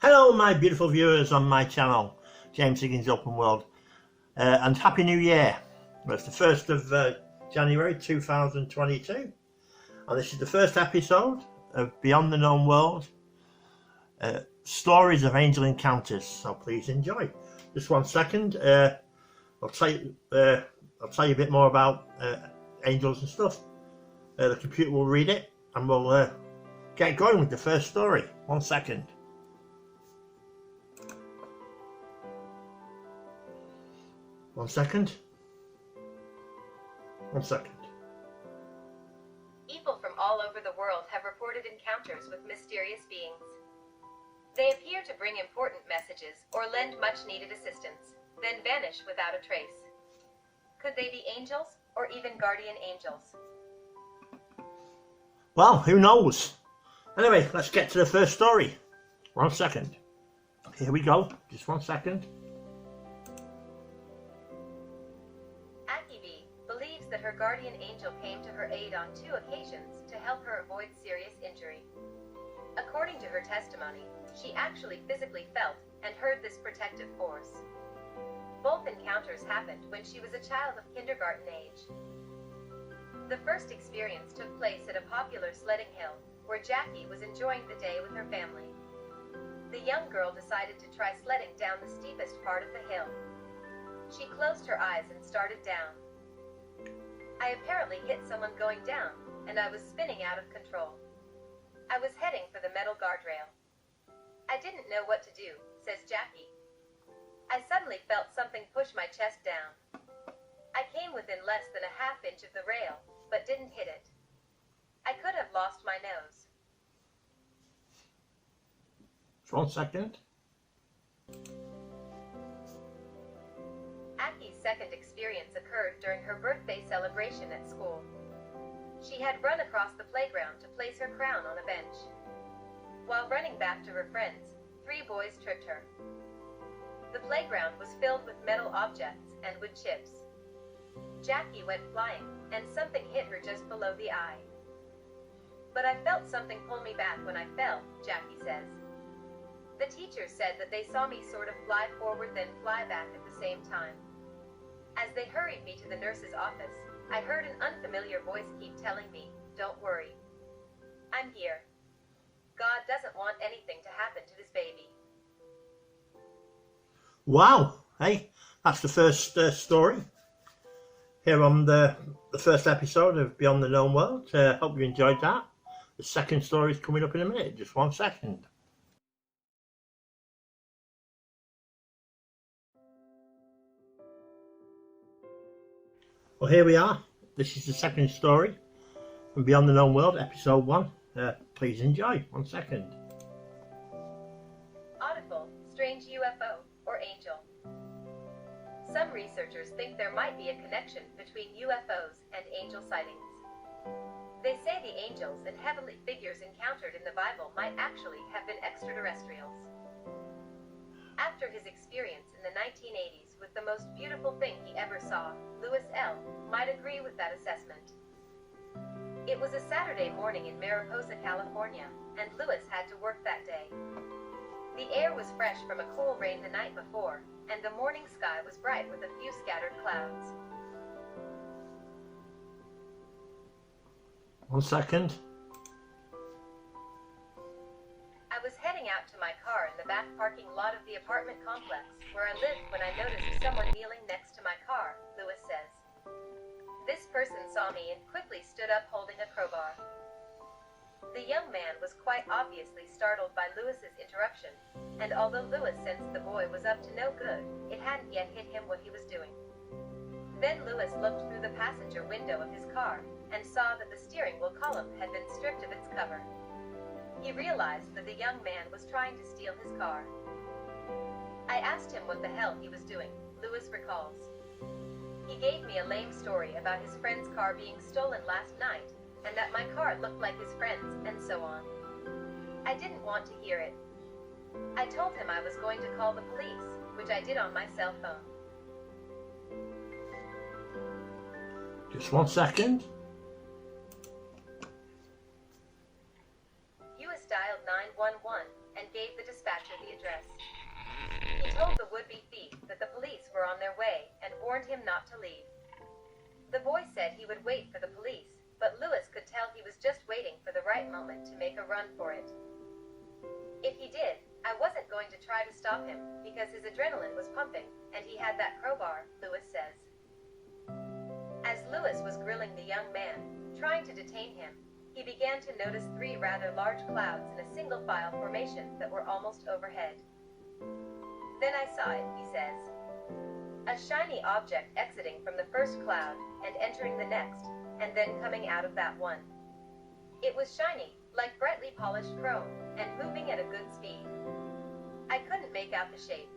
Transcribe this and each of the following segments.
Hello my beautiful viewers on my channel, James Higgins Open World, and Happy New Year. Well, it's the 1st of January 2022 and this is the first episode of Beyond the Known World, Stories of Angel Encounters, so please enjoy. Just 1 second, I'll tell you a bit more about angels and stuff. The computer will read it and we'll get going with the first story. 1 second. One second. People from all over the world have reported encounters with mysterious beings. They appear to bring important messages or lend much needed assistance, then vanish without a trace. Could they be angels or even guardian angels? Well, who knows? Anyway, let's get to the first story. 1 second. Here we go. Just 1 second. Believes that her guardian angel came to her aid on 2 occasions to help her avoid serious injury. According to her testimony, she actually physically felt and heard this protective force. Both encounters happened when she was a child of kindergarten age. The first experience took place at a popular sledding hill, where Jackie was enjoying the day with her family. The young girl decided to try sledding down the steepest part of the hill. She closed her eyes and started down. I apparently hit someone going down, and I was spinning out of control. I was heading for the metal guardrail. I didn't know what to do, says Jackie. I suddenly felt something push my chest down. I came within less than a half inch of the rail, but didn't hit it. I could have lost my nose. 1 second. Aki's second experience occurred during her birthday celebration at school. She had run across the playground to place her crown on a bench. While running back to her friends, 3 boys tripped her. The playground was filled with metal objects and wood chips. Jackie went flying, and something hit her just below the eye. But I felt something pull me back when I fell, Jackie says. The teachers said that they saw me sort of fly forward then fly back at the same time. As they hurried me to the nurse's office, I heard an unfamiliar voice keep telling me, "Don't worry. I'm here. God doesn't want anything to happen to this baby." Wow, hey, that's the first story here on the first episode of Beyond the Known World. Hope you enjoyed that. The second story is coming up in a minute. Just 1 second. Well, here we are. This is the second story from Beyond the Known World, episode 1. Please enjoy. 1 second. Audible, strange UFO, or angel. Some researchers think there might be a connection between UFOs and angel sightings. They say the angels and heavenly figures encountered in the Bible might actually have been extraterrestrials. After his experience in the 1980s with the most beautiful thing he ever saw, Louis L. might agree with that assessment. It was a Saturday morning in Mariposa, California, and Louis had to work that day. The air was fresh from a cool rain the night before, and the morning sky was bright with a few scattered clouds. 1 second. I was heading out to my car in the back parking lot of the apartment complex where I lived when I noticed someone kneeling next to my car, Louis says. This person saw me and quickly stood up holding a crowbar. The young man was quite obviously startled by Louis's interruption, and although Louis sensed the boy was up to no good, it hadn't yet hit him what he was doing. Then Louis looked through the passenger window of his car and saw that the steering wheel column had been stripped of its cover. He realized that the young man was trying to steal his car. I asked him what the hell he was doing, Louis recalls. He gave me a lame story about his friend's car being stolen last night, and that my car looked like his friend's, and so on. I didn't want to hear it. I told him I was going to call the police, which I did on my cell phone. Just 1 second. US dialed 911 and gave the dispatcher the way and warned him not to leave. The boy said he would wait for the police, but Lewis could tell he was just waiting for the right moment to make a run for it. If he did, I wasn't going to try to stop him, because his adrenaline was pumping, and he had that crowbar, Lewis says. As Lewis was grilling the young man, trying to detain him, he began to notice 3 rather large clouds in a single-file formation that were almost overhead. Then I saw it, he says. A shiny object exiting from the first cloud and entering the next, and then coming out of that one. It was shiny, like brightly polished chrome, and moving at a good speed. I couldn't make out the shape.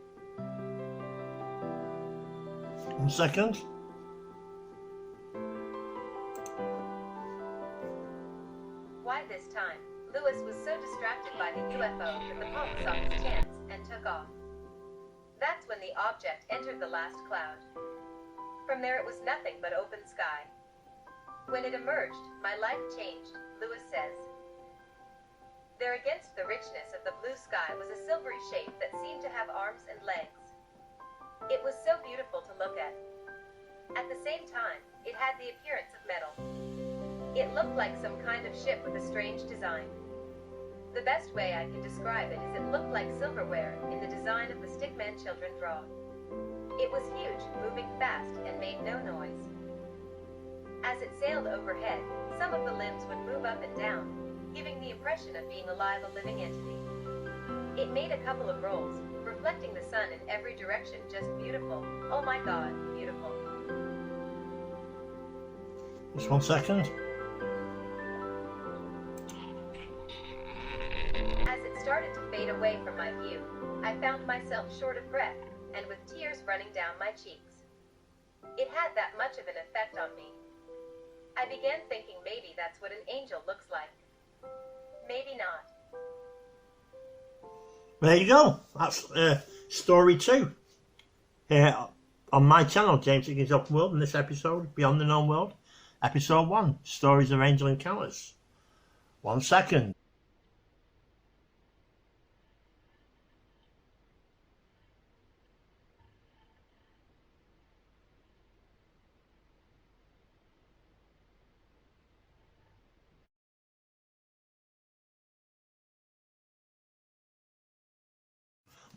1 second. Why this time, Lewis was so distracted by the UFO that the pump saw his chance and took off. That's when the object entered the last cloud. From there it was nothing but open sky. When it emerged, my life changed, Lewis says. There against the richness of the blue sky was a silvery shape that seemed to have arms and legs. It was so beautiful to look at. At the same time, it had the appearance of metal. It looked like some kind of ship with a strange design. The best way I can describe it is it looked like silverware in the design of the stickman children draw. It was huge, moving fast, and made no noise. As it sailed overhead, some of the limbs would move up and down, giving the impression of being alive, a living entity. It made a couple of rolls, reflecting the sun in every direction, just beautiful. Oh my God, beautiful. Just 1 second. As it started to fade away from my view, I found myself short of breath, and with tears running down my cheeks. It had that much of an effect on me. I began thinking maybe that's what an angel looks like. Maybe not. There you go. That's story 2. Here on my channel, James Higgins Open World, in this episode, Beyond the Known World, episode 1, Stories of Angel Encounters. 1 second.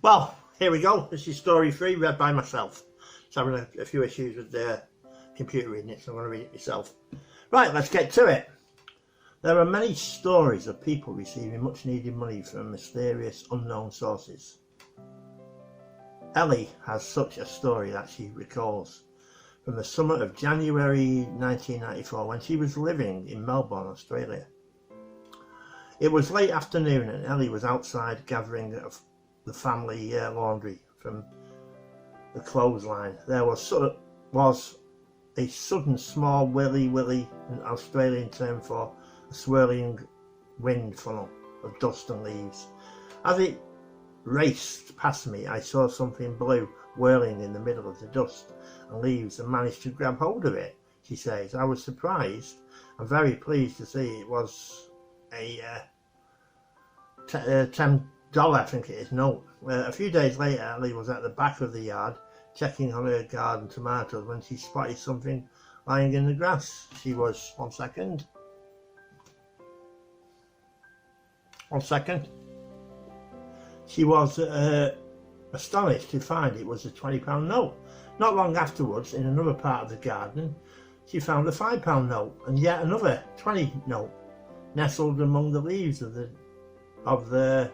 Well, here we go. This is story 3, read by myself. It's having a few issues with the computer reading it, so I'm going to read it myself. Right, let's get to it. There are many stories of people receiving much needed money from mysterious unknown sources. Ellie has such a story that she recalls from the summer of January 1994 when she was living in Melbourne, Australia. It was late afternoon and Ellie was outside gathering the family laundry from the clothesline. There was a sudden small willy, an Australian term for a swirling wind funnel of dust and leaves. As it raced past me, I saw something blue whirling in the middle of the dust and leaves and managed to grab hold of it, she says. I was surprised and very pleased to see it was a $10, I think it is, note. A few days later, Ellie was at the back of the yard checking on her garden tomatoes when she spotted something lying in the grass. She was, 1 second. 1 second. She was astonished to find it was a £20 note. Not long afterwards, in another part of the garden, she found a £5 note and yet another 20 note nestled among the leaves of the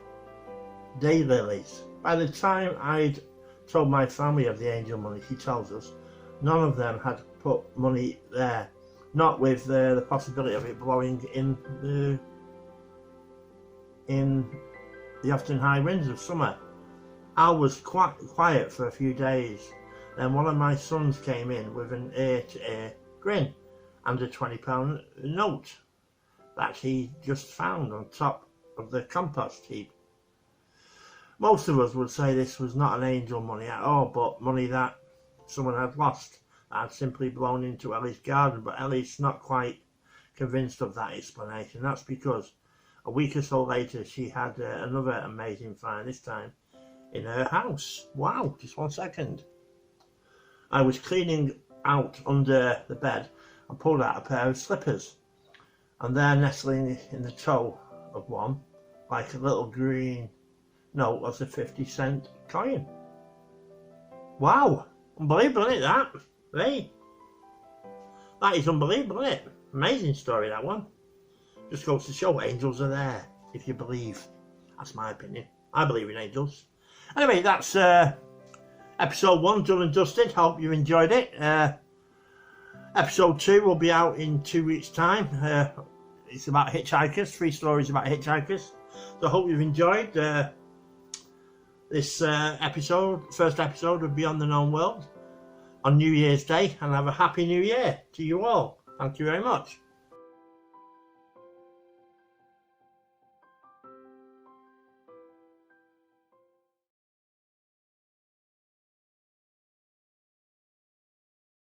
daylilies. By the time I'd told my family of the angel money, she tells us, none of them had put money there, not with the possibility of it blowing in the often high winds of summer. Al was quite quiet for a few days. Then one of my sons came in with an ear-to-ear grin and a £20 note that he just found on top of the compost heap. Most of us would say this was not an angel money at all, but money that someone had lost, that had simply blown into Ellie's garden. But Ellie's not quite convinced of that explanation. That's because a week or so later she had another amazing find, this time in her house. Wow, just 1 second. I was cleaning out under the bed and pulled out a pair of slippers, and there, nestling in the toe of one, like a little green note, was a 50-cent coin. Wow, unbelievable, isn't it, that? Hey, that is unbelievable, isn't it? Amazing story, that one. Just goes to show angels are there, if you believe. That's my opinion. I believe in angels. Anyway, that's episode 1 done and dusted. Hope you enjoyed it. Episode 2 will be out in 2 weeks' time. It's about hitchhikers, 3 stories about hitchhikers. So I hope you've enjoyed this episode, first episode of Beyond the Known World on New Year's Day, and have a happy New Year to you all. Thank you very much.